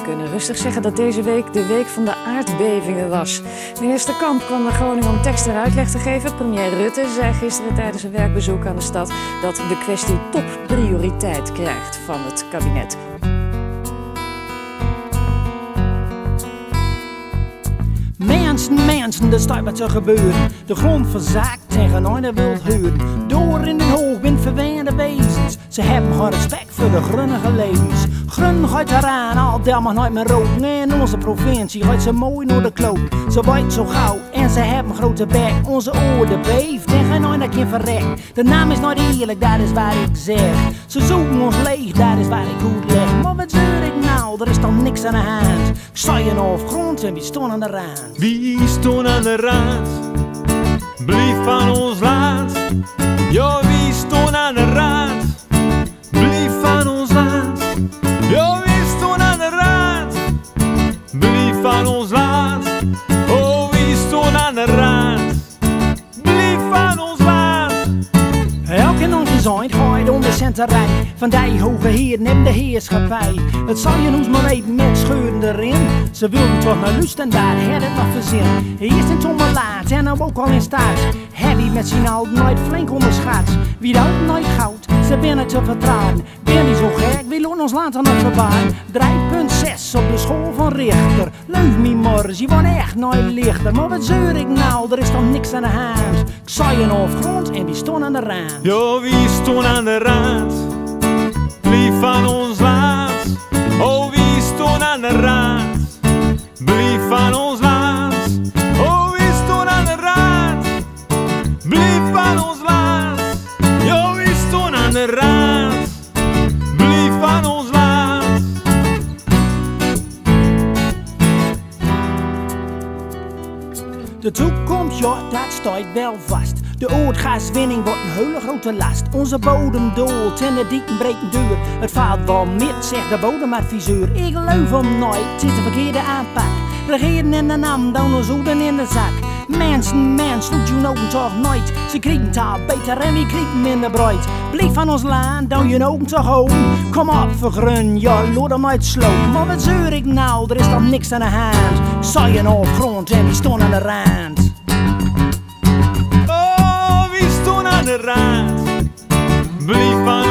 kunnen rustig zeggen dat deze week de week van de aardbevingen was. Minister Kamp kwam naar Groningen om tekst en uitleg te geven. Premier Rutte zei gisteren tijdens een werkbezoek aan de stad dat de kwestie topprioriteit krijgt van het kabinet. Mensen, er staat wat te gebeuren. De grond verzakt tegen een wild huren. Door in den hoogwind verweerde wezens. Ze hebben geen respect voor de grunnige levens. Grun gaat eraan, al daar mag nooit meer roken. En onze provincie gaat ze mooi door de kloot. Ze waait zo gauw en ze hebben een grote bek. Onze oren beeft en geen een keer verrekt. De naam is nooit eerlijk, dat is waar ik zeg. Ze zoeken ons leeg, dat is waar ik goed leg. Maar wat zeur ik nou, er is toch niks aan de hand. Ik sta je nog op grond en wie stond aan de rand? Wie stond aan de rand? Blief van ons land. Ja, wie stond aan de rand? Blief van ons land. Ja, wie stond aan de rand? Blief van ons land. Oh, wie stond aan de rand? Blief van ons land. Elk in onze zijn gaat om de centerij. Van die hoge heren hebben de heerschappij. Het zal je ons maar weten met scheuren erin. Ze wilden toch naar lust en daar had het nog verzin. Eerst in Tommelaat en nou ook al in staat. Heavy met zijn oud nooit flink onderschat. Wie dat nooit goud, ze binnen te vertrouwen. Ben niet zo gek, wie loont ons land dan nog verbaan. 3,6 op de school van Richter. Leuf me morgens, je wordt echt nooit lichter. Maar wat zeur ik nou, er is toch niks aan de hand. Ik zei je op grond en wie stond aan de rand? Ja, wie stond aan de rand? Blief van ons land. Oh, wie stond aan de rand? Blief van ons land. Oh, wie stond aan de rand? Blief van ons land. Ja, wie stond aan de rand? Blief van ons land. De toekomst, ja, dat staat wel vast. De oorgaswinning wordt een hele grote last. Onze bodem doolt en de dieken breken duur. Het valt wel met, zegt de bodemadviseur. Ik geloof hem nooit, het is de verkeerde aanpak. Regeren in de naam, dan ons hoeden in de zak. Mensen, doet je ogen toch nooit. Ze kriegen het al beter en wie kriegen minder brood. Blijf van ons land, dan je ogen toch houden. Kom op, vergrun, ja, lood hem uit sloot. Maar wat zeur ik nou, er is toch niks aan de hand. Ik sta je op grond en die stond aan de rand. Oh, wie stond aan de rand? Blief van